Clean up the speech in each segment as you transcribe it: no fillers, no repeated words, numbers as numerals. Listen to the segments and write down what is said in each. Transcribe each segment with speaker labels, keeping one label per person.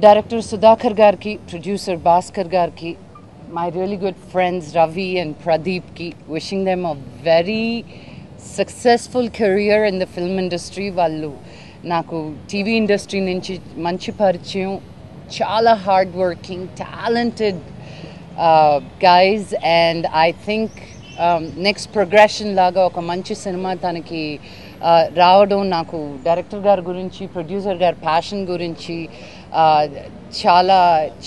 Speaker 1: Director Sudhakar Garki, producer Bhaskar Garki, my really good friends Ravi and Pradeep ki, wishing them a very successful career in the film industry. Vallu naku TV industry nunchi manchi పరిచయం, chala hard working, talented guys, and I think next progression laga oka manchi cinema tanaki రావడం నాకు director గారి గురించి producer గారి passion గురించి చాలా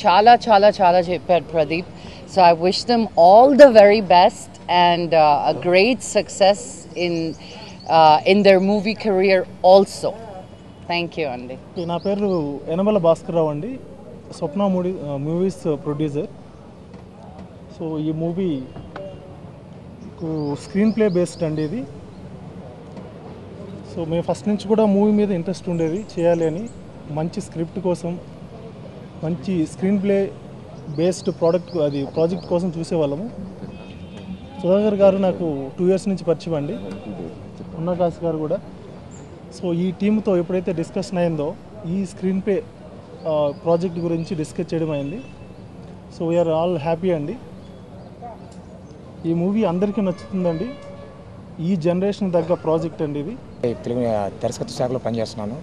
Speaker 1: చాలా చాలా చాలా చెప్పారు Pradeep. So I wish them all the very best and a great success in their movie career also. Thank you అండి.
Speaker 2: నా పేరు యనమల భాస్కర్ రావు అండి, స్వప్న మూవీస్ ప్రొడ్యూసర్. సో ఈ మూవీ స్క్రీన్ ప్లే బేస్డ్ అండి ఇది. సో మేము ఫస్ట్ నుంచి కూడా మూవీ మీద ఇంట్రెస్ట్ ఉండేది, చేయాలి అని. మంచి స్క్రిప్ట్ కోసం, మంచి స్క్రీన్ ప్లే బేస్డ్ ప్రాజెక్ట్ కోసం చూసేవాళ్ళము. సుధాకర్ గారు నాకు 2 years నుంచి పరిచయం అండి, ఉన్నకాశ్ గారు కూడా. సో ఈ టీంతో ఎప్పుడైతే డిస్కషన్ అయిందో ఈ స్క్రీన్ ప్లే ప్రాజెక్ట్ గురించి డిస్కస్ చేయడం అయింది. సో వీఆర్ ఆల్ హ్యాపీ అండి. ఈ మూవీ అందరికీ నచ్చుతుందండి. ఈ జనరేషన్ తగ్గ ప్రాజెక్ట్ అండి ఇది.
Speaker 3: తెలుగు దర్శకత్వ శాఖలో పనిచేస్తున్నాను.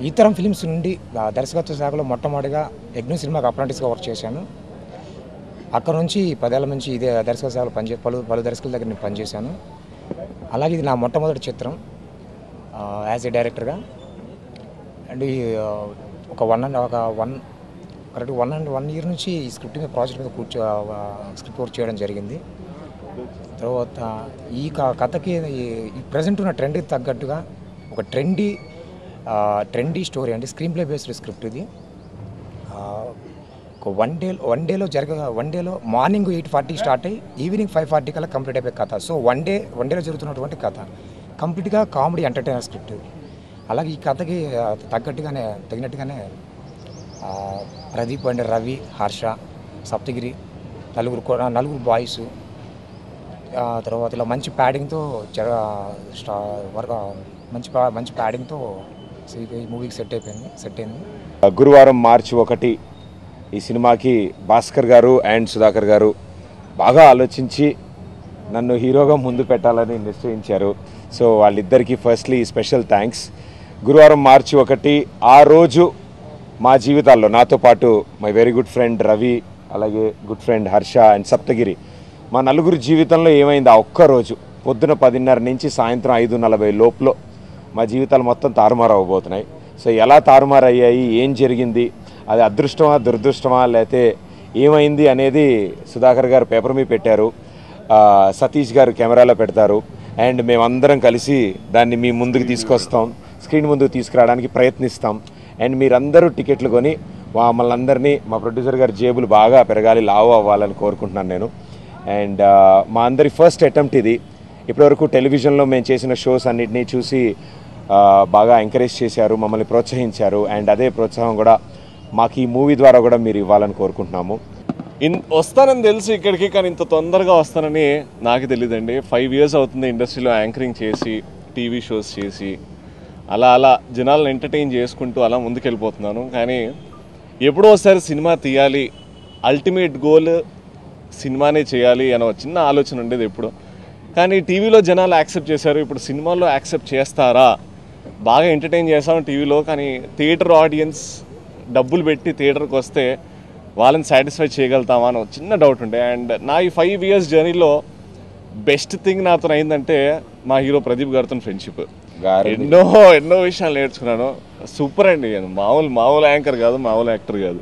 Speaker 3: ఈ తరం ఫిలిమ్స్ నుండి దర్శకత్వ శాఖలో మొట్టమొదటిగా యజ్ఞ సినిమాకి అప్రెంటిస్గా వర్క్ చేశాను. అక్కడ నుంచి 10 ఏళ్ల నుంచి ఇదే దర్శకత్వ శాఖలో పలు దర్శకుల దగ్గర నేను పనిచేశాను. అలాగే ఇది నా మొట్టమొదటి చిత్రం యాజ్ ఏ డైరెక్టర్గా. అండ్ ఒక 1 year నుంచి ఈ స్క్రిప్ట్ మీద ప్రాజెక్ట్ మీద స్క్రిప్ట్ వర్క్ చేయడం జరిగింది. తర్వాత ఈ కథకి ఈ ప్రజెంట్ ఉన్న ట్రెండ్కి తగ్గట్టుగా ఒక ట్రెండీ స్టోరీ అండి, స్క్రీన్ ప్లే బేస్డ్ స్క్రిప్ట్ ఇది. ఒక వన్ డేలో మార్నింగ్ 8:40 స్టార్ట్ అయ్యి ఈవినింగ్ 5:40 కల్లా కంప్లీట్ అయిపోయే కథ. సో వన్ డేలో జరుగుతున్నటువంటి కథ కంప్లీట్గా కామెడీ ఎంటర్టైనర్ స్క్రిప్ట్. అలాగే ఈ కథకి తగినట్టుగానే ప్రదీప్ అండ్ రవి, హర్ష, సప్తగిరి నలుగురు బాయ్స్. తర్వాత ఇలా మంచి ప్యాడింగ్తో మంచి ప్యాడింగ్తో ఈ మూవీకి సెట్ అయింది.
Speaker 4: గురువారం March 1 ఈ సినిమాకి భాస్కర్ గారు అండ్ సుధాకర్ గారు బాగా ఆలోచించి నన్ను హీరోగా ముందు పెట్టాలని నిశ్చయించారు. సో వాళ్ళిద్దరికీ ఫస్ట్లీ స్పెషల్ థ్యాంక్స్. గురువారం March 1 ఆ రోజు మా జీవితాల్లో నాతో పాటు my very good friend Ravi, అలాగే good friend Harsha and Saptagiri, మా నలుగురు జీవితంలో ఏమైంది ఆ ఒక్కరోజు పొద్దున 10:30 నుంచి సాయంత్రం 5:40 లోపల మా జీవితాలు మొత్తం తారుమారు అవ్వబోతున్నాయి. సో ఎలా తారుమారు అయ్యాయి, ఏం జరిగింది, అది అదృష్టమా దురదృష్టమా లేకపోతే ఏమైంది అనేది సుధాకర్ గారు పేపర్ మీద పెట్టారు, సతీష్ గారు కెమెరాలో పెడతారు. అండ్ మేమందరం కలిసి దాన్ని మీ ముందుకు తీసుకొస్తాం, స్క్రీన్ ముందుకు తీసుకురావడానికి ప్రయత్నిస్తాం. అండ్ మీరందరూ టికెట్లు కొని మమ్మల్ని అందరినీ, మా ప్రొడ్యూసర్ గారి జేబులు బాగా పెరగాలి, లావు అవ్వాలని కోరుకుంటున్నాను నేను. అండ్ మా అందరి ఫస్ట్ అటెంప్ట్ ఇది. ఇప్పటివరకు టెలివిజన్లో మేము చేసిన షోస్ అన్నిటినీ చూసి బాగా ఎంకరేజ్ చేశారు, మమ్మల్ని ప్రోత్సహించారు. అండ్ అదే ప్రోత్సాహం కూడా మాకు ఈ మూవీ ద్వారా కూడా మీరు ఇవ్వాలని కోరుకుంటున్నాము.
Speaker 5: వస్తానని తెలుసు ఇక్కడికి, కానీ ఇంత తొందరగా వస్తానని నాకు తెలియదండి. 5 years అవుతుంది ఇండస్ట్రీలో యాంకరింగ్ చేసి, టీవీ షోస్ చేసి, అలా జనాలను ఎంటర్టైన్ చేసుకుంటూ అలా ముందుకెళ్ళిపోతున్నాను. కానీ ఎప్పుడో ఒకసారి సినిమా తీయాలి, అల్టిమేట్ గోల్ సినిమానే చేయాలి అనే చిన్న ఆలోచన ఉండేది ఎప్పుడు. కానీ టీవీలో జనాలు యాక్సెప్ట్ చేశారు, ఇప్పుడు సినిమాల్లో యాక్సెప్ట్ చేస్తారా? బాగా ఎంటర్టైన్ చేస్తాం టీవీలో, కానీ థియేటర్ ఆడియన్స్ డబ్బులు పెట్టి థియేటర్కి వస్తే వాళ్ళని సాటిస్ఫై చేయగలుగుతామా అని చిన్న డౌట్ ఉండే. అండ్ నా ఈ 5 years జర్నీలో బెస్ట్ థింగ్ నాతో అయిందంటే మా హీరో ప్రదీప్ గారితో ఫ్రెండ్షిప్. ఎన్నో విషయాలు నేర్చుకున్నాను. సూపర్ అండి, మామూలు యాంకర్ కాదు, మామూలు యాక్టర్ కాదు.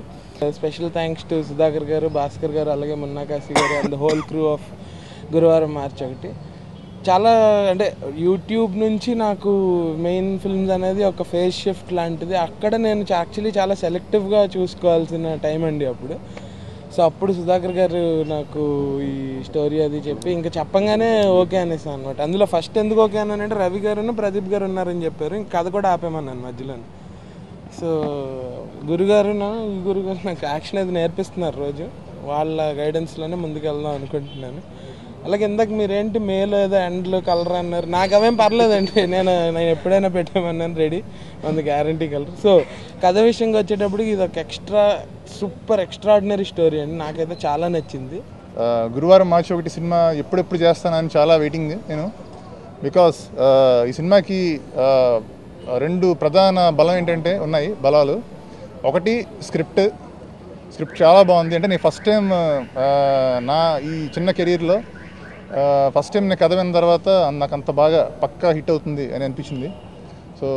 Speaker 6: స్పెషల్ థ్యాంక్స్ టు సుధాకర్ గారు, భాస్కర్ గారు, అలాగే మున్నాకాశి గారు and the whole crew of గురువారం March 1. చాలా అంటే యూట్యూబ్ నుంచి నాకు మెయిన్ ఫిల్మ్స్ అనేది ఒక ఫేస్ షిఫ్ట్ లాంటిది. అక్కడ నేను యాక్చువల్లీ చాలా సెలెక్టివ్గా చూసుకోవాల్సిన టైం అండి అప్పుడు. సో అప్పుడు సుధాకర్ గారు నాకు ఈ స్టోరీ అది చెప్పి ఇంకా చెప్పంగానే ఓకే అనేసాను అనమాట. అందులో ఫస్ట్ ఎందుకు ఓకే అన్నానంటే రవి గారు ప్రదీప్ గారు ఉన్నారని చెప్పారు, ఇంక కథ కూడా ఆపేమన్నాను మధ్యలో. సో గురుగారు నాకు యాక్షన్ అది నేర్పిస్తున్నారు రోజు, వాళ్ళ గైడెన్స్లోనే ముందుకు వెళ్దాం అనుకుంటున్నాను. అలాగే ఇందాక మీరేంటి మేలు ఏదో ఎండ్లు కలర్ అన్నారు, నాకు అవేం పర్లేదండి, నేను ఎప్పుడైనా పెట్టామన్నాను రెడీ అందు గ్యారంటీ కలర్. సో కథ విషయంగా వచ్చేటప్పటికి ఇది ఒక సూపర్ ఎక్స్ట్రాడినరీ స్టోరీ అండి, నాకైతే చాలా నచ్చింది.
Speaker 7: గురువారం మార్చి 1 సినిమా ఎప్పుడెప్పుడు చేస్తానని చాలా వెయిటింగ్ నేను. బికాస్ ఈ సినిమాకి 2 ప్రధాన బలం ఏంటంటే ఉన్నాయి బలాలు. ఒకటి స్క్రిప్ట్ చాలా బాగుంది. అంటే నేను ఫస్ట్ టైం నా ఈ చిన్న కెరీర్లో ఫస్ట్ టైం నేను కథ విన్న తర్వాత నాకు అంత బాగా పక్కా హిట్ అవుతుంది అని అనిపించింది. సో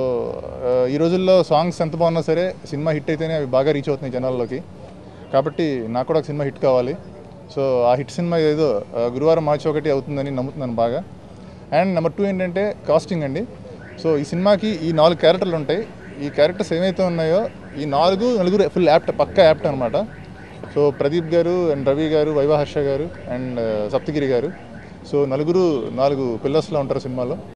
Speaker 7: ఈ రోజుల్లో సాంగ్స్ ఎంత బాగున్నా సరే సినిమా హిట్ అయితేనే అవి బాగా రీచ్ అవుతున్నాయి జనాల్లోకి. కాబట్టి నాకు కూడా ఒక సినిమా హిట్ కావాలి. సో ఆ హిట్ సినిమా ఏదో గురువారం మార్చి 1 అవుతుందని నమ్ముతున్నాను బాగా. అండ్ నెంబర్ 2 ఏంటంటే కాస్టింగ్ అండి. సో ఈ సినిమాకి ఈ 4 క్యారెక్టర్లు ఉంటాయి. ఈ క్యారెక్టర్స్ ఏమైతే ఉన్నాయో ఈ నలుగురు ఫుల్ పక్కా యాప్ట్ అనమాట. సో ప్రదీప్ గారు అండ్ రవి గారు, వైవా హర్ష గారు అండ్ సప్తగిరి గారు. సో 4 పిల్లర్స్లో ఉంటారు సినిమాలో.